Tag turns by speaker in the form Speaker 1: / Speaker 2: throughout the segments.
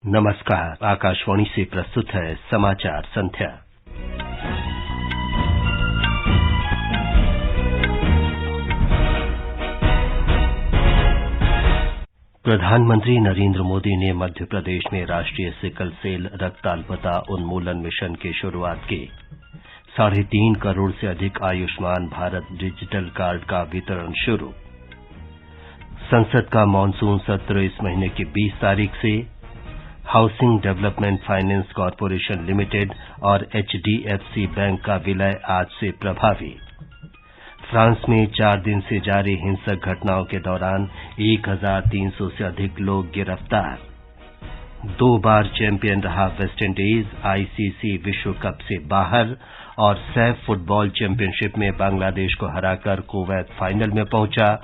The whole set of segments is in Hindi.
Speaker 1: नमस्कार। आकाशवाणी से प्रस्तुत है समाचार संध्या। प्रधानमंत्री नरेंद्र मोदी ने मध्य प्रदेश में राष्ट्रीय सिकल सेल रक्ताल्पता उन्मूलन मिशन की शुरुआत की। 3.5 करोड़ से अधिक आयुष्मान भारत डिजिटल कार्ड का वितरण शुरू। संसद का मानसून सत्र इस महीने की 20 तारीख से। Housing development finance corporation limited और HDFC बैंक का विलय आज से प्रभावी। फ्रांस में 4 दिन से जारी हिंसक घटनाओं के दौरान 1300 से अधिक लोग गिरफ्तार। 2 बार चैंपियन रहा वेस्टइंडीज ICC विश्व कप से बाहर और सैफ फुटबॉल चैंपियनशिप में बांग्लादेश को हराकर कुवैत फाइनल में पहुंचा।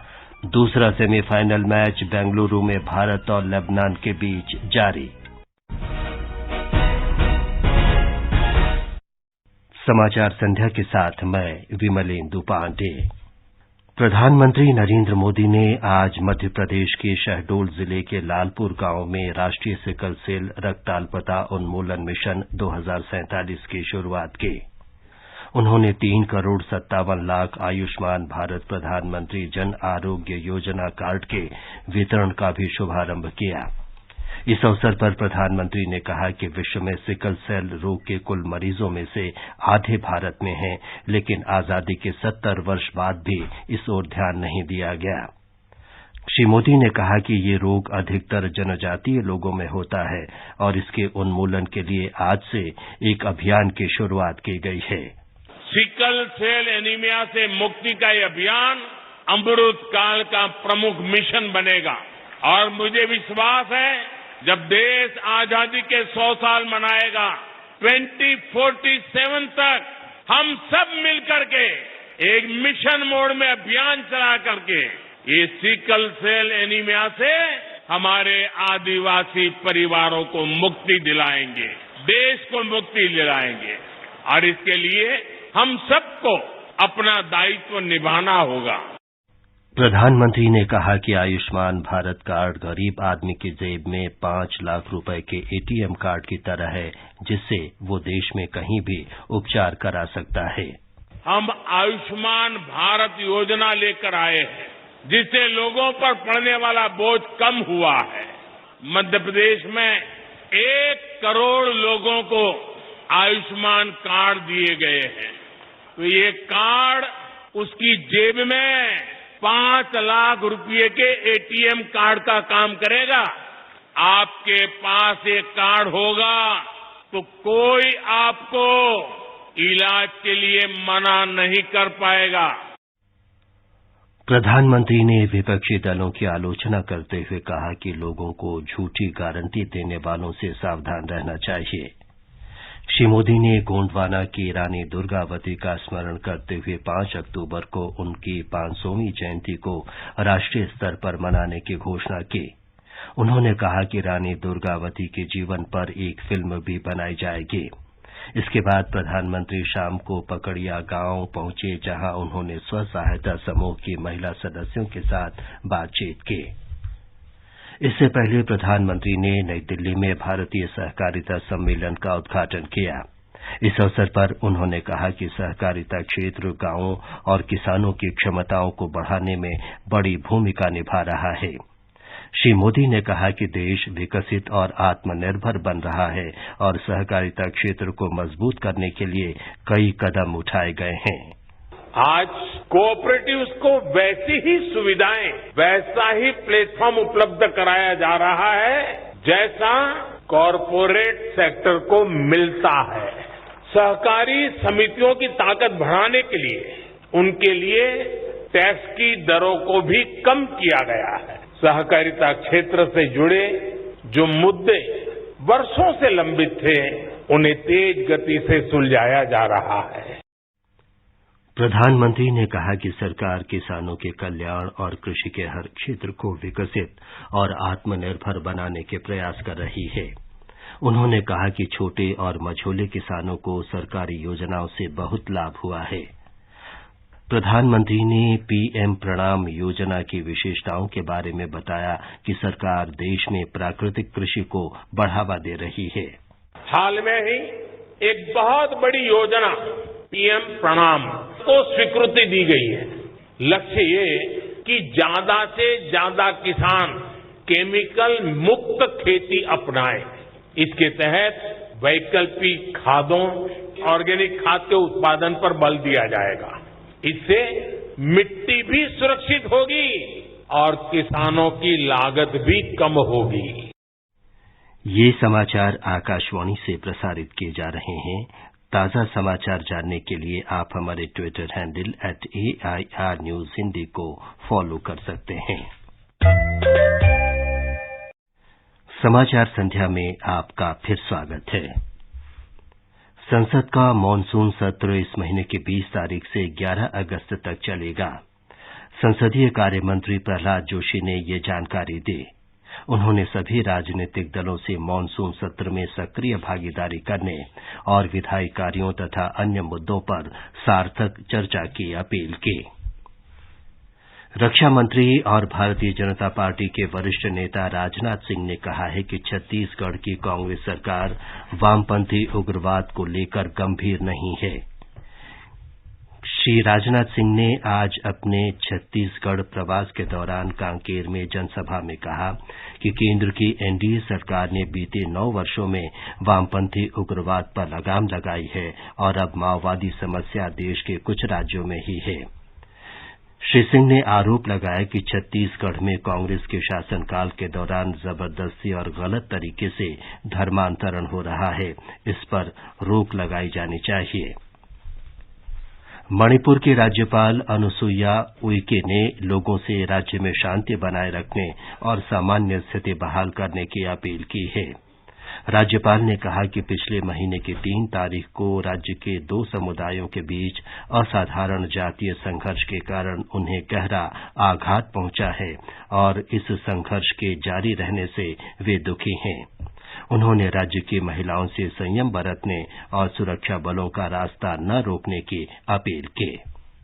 Speaker 1: दूसरा सेमीफाइनल मैच बेंगलुरु में भारत और लेबनान के बीच जारी। समाचार संध्या के साथ मैं विमलेंदु पांडे। प्रधानमंत्री नरेंद्र मोदी ने आज मध्य प्रदेश के शहडोल जिले के लालपुर गांव में राष्ट्रीय सिकल सेल रक्ताल्पता उन्मूलन मिशन 2047 की शुरुआत की। उन्होंने 3 करोड़ 57 लाख आयुष्मान भारत प्रधानमंत्री जन आरोग्य योजना कार्ड के वितरण का भी शुभारंभ किया। इस अवसर पर प्रधानमंत्री ने कहा कि विश्व में सिकल सेल रोग के कुल मरीजों में से आधे भारत में हैं, लेकिन आजादी के 70 वर्ष बाद भी इस ओर ध्यान नहीं दिया गया। श्री मोदी ने कहा कि ये रोग अधिकतर जनजातीय लोगों में होता है और इसके उन्मूलन के लिए आज से एक अभियान की शुरुआत की गई है।
Speaker 2: सिकल सेल एनीमिया से मुक्ति का ये अभियान अमृत काल का प्रमुख मिशन बनेगा और मुझे विश्वास है जब देश आजादी के 100 साल मनाएगा 2047 तक हम सब मिलकर के एक मिशन मोड में अभियान चला करके ये सिकल सेल एनीमिया से हमारे आदिवासी परिवारों को मुक्ति दिलाएंगे, देश को मुक्ति दिलाएंगे और इसके लिए हम सबको अपना दायित्व निभाना होगा।
Speaker 1: प्रधानमंत्री ने कहा कि आयुष्मान भारत कार्ड गरीब आदमी की जेब में 5 लाख रुपए के ATM कार्ड की तरह है, जिससे वो देश में कहीं भी उपचार करा सकता है।
Speaker 2: हम आयुष्मान भारत योजना लेकर आए हैं, जिससे लोगों पर पड़ने वाला बोझ कम हुआ है। मध्य प्रदेश में 1 करोड़ लोगों को आयुष्मान कार्ड दिए गए हैं, तो ये कार्ड उसकी जेब में 5 लाख रुपए के ATM कार्ड का काम करेगा। आपके पास एक कार्ड होगा तो कोई आपको इलाज के लिए मना नहीं कर पाएगा।
Speaker 1: प्रधानमंत्री ने विपक्षी दलों की आलोचना करते हुए कहा कि लोगों को झूठी गारंटी देने वालों से सावधान रहना चाहिए। श्री मोदी ने गोंडवाना की रानी दुर्गावती का स्मरण करते हुए 5 अक्टूबर को उनकी 500वीं जयंती को राष्ट्रीय स्तर पर मनाने की घोषणा की। उन्होंने कहा कि रानी दुर्गावती के जीवन पर एक फिल्म भी बनाई जाएगी। इसके बाद प्रधानमंत्री शाम को पकड़िया गांव पहुंचे, जहां उन्होंने स्व सहायता समूह की महिला सदस्यों के साथ बातचीत की। इससे पहले प्रधानमंत्री ने नई दिल्ली में भारतीय सहकारिता सम्मेलन का उद्घाटन किया। इस अवसर पर उन्होंने कहा कि सहकारिता क्षेत्र गांवों और किसानों की क्षमताओं को बढ़ाने में बड़ी भूमिका निभा रहा है। श्री मोदी ने कहा कि देश विकसित और आत्मनिर्भर बन रहा है और सहकारिता क्षेत्र को मजबूत करने के लिए कई कदम उठाए गए हैं।
Speaker 2: आज कोऑपरेटिव्स को वैसी ही सुविधाएं, वैसा ही प्लेटफॉर्म उपलब्ध कराया जा रहा है जैसा कॉरपोरेट सेक्टर को मिलता है। सहकारी समितियों की ताकत बढ़ाने के लिए उनके लिए टैक्स की दरों को भी कम किया गया है। सहकारिता क्षेत्र से जुड़े जो मुद्दे वर्षों से लंबित थे, उन्हें तेज गति से सुलझाया जा रहा है।
Speaker 1: प्रधानमंत्री ने कहा कि सरकार किसानों के कल्याण और कृषि के हर क्षेत्र को विकसित और आत्मनिर्भर बनाने के प्रयास कर रही है। उन्होंने कहा कि छोटे और मझोले किसानों को सरकारी योजनाओं से बहुत लाभ हुआ है। प्रधानमंत्री ने पीएम प्रणाम योजना की विशेषताओं के बारे में बताया कि सरकार देश में प्राकृतिक कृषि को बढ़ावा दे रही है।
Speaker 2: हाल में ही एक बहुत बड़ी योजना पीएम प्रणाम को स्वीकृति दी गई है। लक्ष्य ये कि ज्यादा से ज्यादा किसान केमिकल मुक्त खेती अपनाएं। इसके तहत वैकल्पिक खादों, ऑर्गेनिक खाद के उत्पादन पर बल दिया जाएगा। इससे मिट्टी भी सुरक्षित होगी और किसानों की लागत भी कम होगी।
Speaker 1: ये समाचार आकाशवाणी से प्रसारित किए जा रहे हैं। ताजा समाचार जानने के लिए आप हमारे Twitter handle @AIR News Hindi को फॉलो कर सकते हैं। समाचार संध्या में आपका फिर स्वागत है। संसद का मॉनसून सत्र इस महीने की 20 तारीख से 11 अगस्त तक चलेगा। संसदीय कार्य मंत्री प्रहलाद जोशी ने ये जानकारी दी। उन्होंने सभी राजनीतिक दलों से मॉनसून सत्र में सक्रिय भागीदारी करने और विधायी कार्यों तथा अन्य मुद्दों पर सार्थक चर्चा की अपील की। रक्षा मंत्री और भारतीय जनता पार्टी के वरिष्ठ नेता राजनाथ सिंह ने कहा है कि छत्तीसगढ़ की कांग्रेस सरकार वामपंथी उग्रवाद को लेकर गंभीर नहीं है। श्री राजनाथ सिंह ने आज अपने छत्तीसगढ़ प्रवास के दौरान कांकेर में जनसभा में कहा कि केंद्र की एनडीए सरकार ने बीते 9 वर्षों में वामपंथी उग्रवाद पर लगाम लगाई है और अब माओवादी समस्या देश के कुछ राज्यों में ही है। श्री सिंह ने आरोप लगाया कि छत्तीसगढ़ में कांग्रेस के शासनकाल के दौरान जबरदस्ती और गलत तरीके से धर्मांतरण हो रहा है। इस पर रोक लगाई जानी चाहिए। मणिपुर की राज्यपाल अनुसुईया उइके ने लोगों से राज्य में शांति बनाए रखने और सामान्य स्थिति बहाल करने की अपील की है। राज्यपाल ने कहा कि पिछले महीने की 3 तारीख को राज्य के 2 समुदायों के बीच असाधारण जातीय संघर्ष के कारण उन्हें गहरा आघात पहुंचा है और इस संघर्ष के जारी रहने से वे दुखी हैं। उन्होंने राज्य की महिलाओं से संयम बरतने और सुरक्षा बलों का रास्ता न रोकने की अपील की।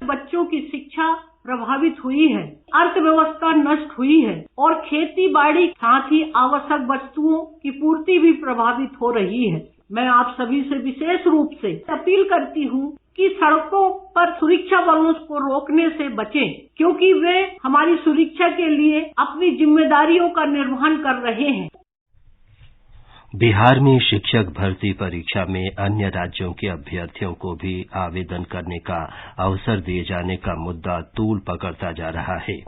Speaker 3: बच्चों की शिक्षा प्रभावित हुई है, अर्थव्यवस्था नष्ट हुई है और खेती बाड़ी साथ ही आवश्यक वस्तुओं की पूर्ति भी प्रभावित हो रही है। मैं आप सभी से विशेष रूप से अपील करती हूँ कि सड़कों पर सुरक्षा बलों को रोकने से बचें, क्योंकि वे हमारी सुरक्षा के लिए अपनी जिम्मेदारियों का निर्वहन कर रहे हैं।
Speaker 1: बिहार में शिक्षक भर्ती परीक्षा में अन्य राज्यों के अभ्यर्थियों को भी आवेदन करने का अवसर दिए जाने का मुद्दा तूल पकड़ता जा रहा है।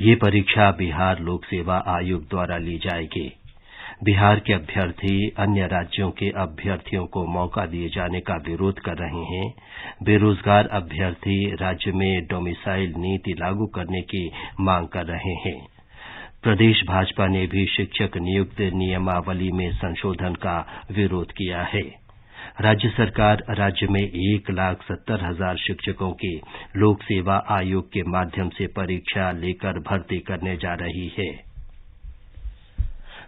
Speaker 1: ये परीक्षा बिहार लोक सेवा आयोग द्वारा ली जाएगी। बिहार के अभ्यर्थी अन्य राज्यों के अभ्यर्थियों को मौका दिए जाने का विरोध कर रहे हैं। बेरोजगार अभ्यर्थी राज्य में डोमिसाइल नीति लागू करने की मांग कर रहे हैं। प्रदेश भाजपा ने भी शिक्षक नियुक्त नियमावली में संशोधन का विरोध किया है। राज्य सरकार राज्य में 1,70,000 शिक्षकों की लोक सेवा आयोग के माध्यम से परीक्षा लेकर भर्ती करने जा रही है।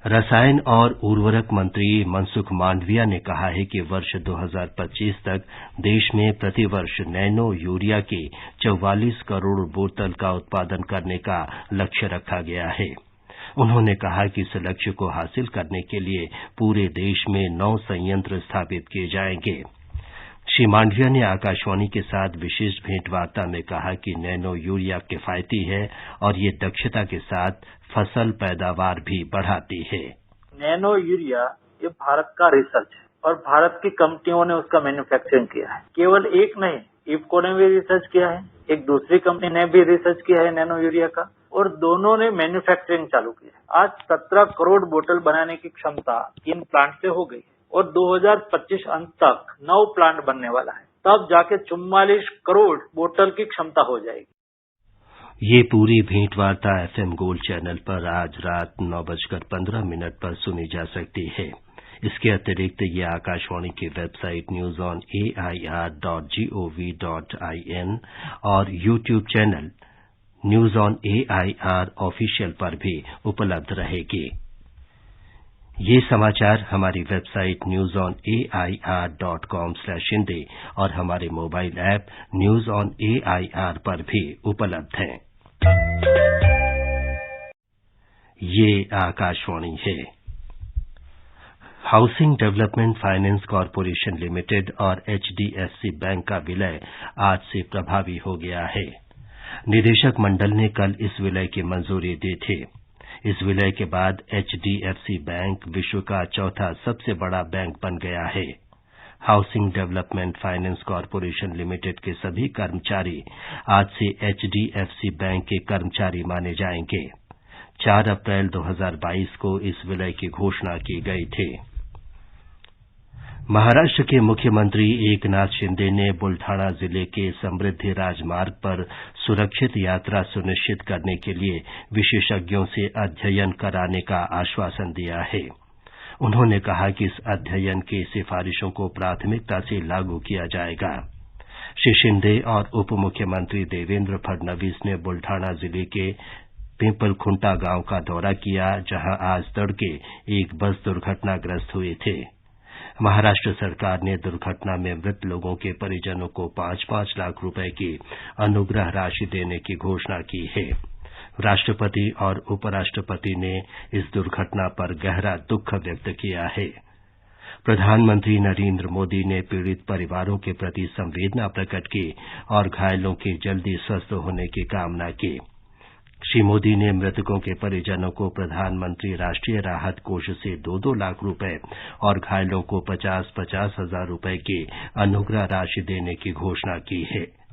Speaker 1: रसायन और उर्वरक मंत्री मनसुख मांडविया ने कहा है कि वर्ष 2025 तक देश में प्रतिवर्ष नैनो यूरिया की 44 करोड़ बोतल का उत्पादन करने का लक्ष्य रखा गया है। उन्होंने कहा कि इस लक्ष्य को हासिल करने के लिए पूरे देश में 9 संयंत्र स्थापित किए जाएंगे। श्री मांडविया ने आकाशवाणी के साथ विशेष भेंटवार्ता में कहा कि नैनो यूरिया किफायती है और ये दक्षता के साथ फसल पैदावार भी बढ़ाती है।
Speaker 4: नैनो यूरिया ये भारत का रिसर्च है और भारत की कंपनियों ने उसका मैन्युफैक्चरिंग किया है। केवल एक नहीं, इफको ने भी रिसर्च किया है, एक दूसरी कंपनी ने भी रिसर्च किया है नैनो यूरिया का, और दोनों ने मैन्युफैक्चरिंग चालू की है। आज 17 करोड़ बोतल बनाने की क्षमता इन प्लांट से हो गई और 2025 अंत तक 9 प्लांट बनने वाला है। तब जाके 44 करोड़ बोतल की क्षमता हो जाएगी।
Speaker 1: ये पूरी भेंटवार्ता FM गोल्ड चैनल पर आज रात 9:15 पर सुनी जा सकती है। इसके अतिरिक्त ये आकाशवाणी की वेबसाइट newsonair.gov.in और YouTube channel news on AIR official पर भी उपलब्ध रहेगी। ये समाचार हमारी वेबसाइट newsonair.com/हिंदी और हमारे mobile app news on AIR पर भी उपलब्ध हैं। ये आकाशवाणी है। Housing development finance corporation limited और HDFC बैंक का विलय आज से प्रभावी हो गया है। निदेशक मंडल ने कल इस विलय की मंजूरी दी थी। इस विलय के बाद HDFC बैंक विश्व का चौथा सबसे बड़ा बैंक बन गया है। Housing development finance corporation limited के सभी कर्मचारी आज से HDFC बैंक के कर्मचारी माने जाएंगे। 4 अप्रैल 2022 को इस विलय की घोषणा की गई थी। महाराष्ट्र के मुख्यमंत्री एकनाथ शिंदे ने बुल्ढाना जिले के समृद्धि राजमार्ग पर सुरक्षित यात्रा सुनिश्चित करने के लिए विशेषज्ञों से अध्ययन कराने का आश्वासन दिया है। उन्होंने कहा कि इस अध्ययन की सिफारिशों को प्राथमिकता से लागू किया जाएगा। श्री शिंदे और उप मुख्यमंत्री देवेंद्र फडणवीस ने बुल्ढाना जिले के पिंपलखुंटा गांव का दौरा किया, जहां आज तड़के एक बस दुर्घटनाग्रस्त हुई थी। महाराष्ट्र सरकार ने दुर्घटना में मृत लोगों के परिजनों को 5-5 लाख रुपए की अनुग्रह राशि देने की घोषणा की है। राष्ट्रपति और उपराष्ट्रपति ने इस दुर्घटना पर गहरा दुख व्यक्त किया है। प्रधानमंत्री नरेंद्र मोदी ने पीड़ित परिवारों के प्रति संवेदना प्रकट की और घायलों के जल्दी स्वस्थ होने की कामना की। श्री मोदी ने मृतकों के परिजनों को प्रधानमंत्री राष्ट्रीय राहत कोष से 2-2 लाख रुपए और घायलों को 50-50 हजार रुपए की अनुग्रह राशि देने की घोषणा की है।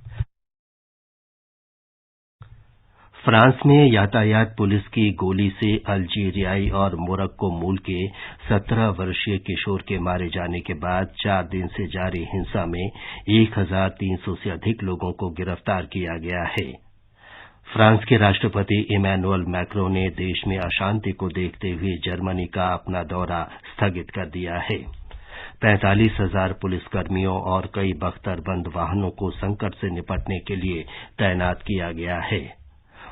Speaker 1: फ्रांस में यातायात पुलिस की गोली से अल्जीरियाई और मोरक्को मूल के 17 वर्षीय किशोर के मारे जाने के बाद 4 दिन से जारी हिंसा में 1300 से अधिक लोगों को गिरफ्तार किया गया है। फ्रांस के राष्ट्रपति इमैनुअल मैक्रों ने देश में अशांति को देखते हुए जर्मनी का अपना दौरा स्थगित कर दिया है। 45,000 पुलिसकर्मियों और कई बख्तरबंद वाहनों को संकट से निपटने के लिए तैनात किया गया है।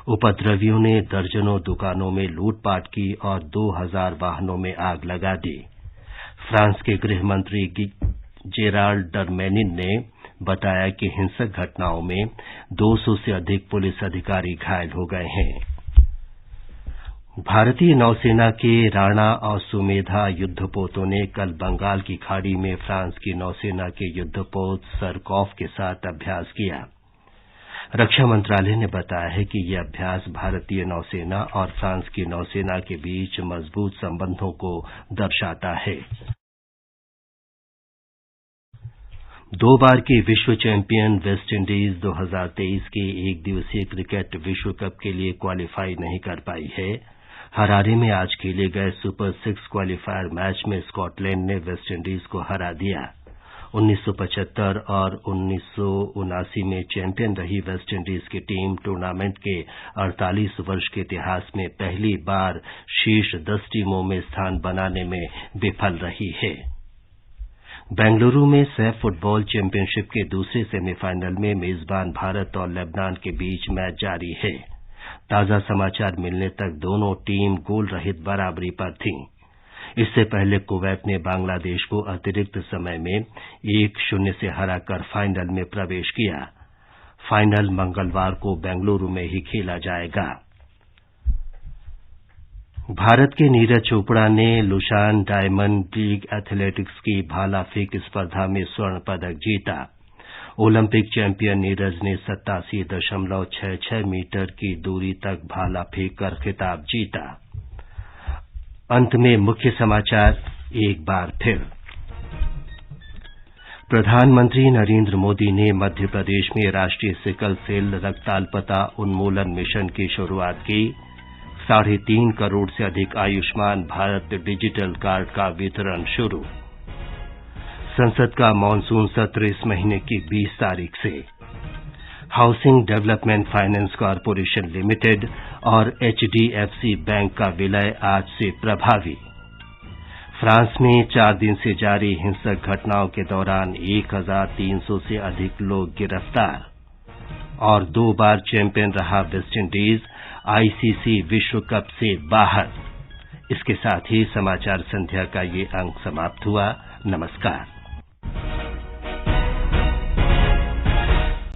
Speaker 1: उपद्रवियों ने दर्जनों दुकानों में लूटपाट की और 2000 वाहनों में आग लगा दी। फ्रांस के गृह मंत्री जेराल्ड डरमेनिन ने बताया कि हिंसक घटनाओं में 200 से अधिक पुलिस अधिकारी घायल हो गए हैं। भारतीय नौसेना के राणा और सुमेधा युद्धपोतों ने कल बंगाल की खाड़ी में फ्रांस की नौसेना के युद्धपोत सरकॉफ के साथ अभ्यास किया। रक्षा मंत्रालय ने बताया है कि यह अभ्यास भारतीय नौसेना और फ्रांस की नौसेना के बीच मजबूत संबंधों को दर्शाता है। 2 बार की विश्व चैंपियन वेस्टइंडीज 2023 के एक दिवसीय क्रिकेट विश्व कप के लिए क्वालीफाई नहीं कर पाई है। हरारे में आज खेले गए सुपर 6 क्वालीफायर मैच में स्कॉटलैंड ने वेस्टइंडीज को हरा दिया। 1975 और 1979 में चैंपियन रही वेस्टइंडीज की टीम टूर्नामेंट के 48 वर्ष के इतिहास में पहली बार शीर्ष 10 टीमों में स्थान बनाने में विफल रही है। बेंगलुरु में सैफ फुटबॉल चैंपियनशिप के दूसरे सेमीफाइनल में मेजबान भारत और लेबनान के बीच मैच जारी है। ताजा समाचार मिलने तक दोनों टीम गोल रहित बराबरी पर थीं। इससे पहले कुवैत ने बांग्लादेश को अतिरिक्त समय में 1-0 से हराकर फाइनल में प्रवेश किया। फाइनल मंगलवार को बेंगलुरु में ही खेला जाएगा। भारत के नीरज चोपड़ा ने लुशान डायमंड लीग एथलेटिक्स की भाला फेंक स्पर्धा में स्वर्ण पदक जीता। ओलंपिक चैंपियन नीरज ने 87.66 मीटर की दूरी तक भाला फेंककर खिताब जीता। अंत में मुख्य समाचार एक बार फिर। प्रधानमंत्री नरेंद्र मोदी ने मध्य प्रदेश में राष्ट्रीय सिकल सेल रक्ताल्पता उन्मूलन मिशन की शुरुआत की। 3.5 करोड़ से अधिक आयुष्मान भारत डिजिटल कार्ड का वितरण शुरू। संसद का मॉनसून सत्र इस महीने की 20 तारीख से। Housing development finance corporation limited और HDFC बैंक का विलय आज से प्रभावी। फ्रांस में 4 दिन से जारी हिंसक घटनाओं के दौरान 1300 से अधिक लोग गिरफ्तार। और 2 बार चैंपियन रहा वेस्टइंडीज ICC विश्व कप से बाहर। इसके साथ ही समाचार संध्या का ये अंक समाप्त हुआ। नमस्कार।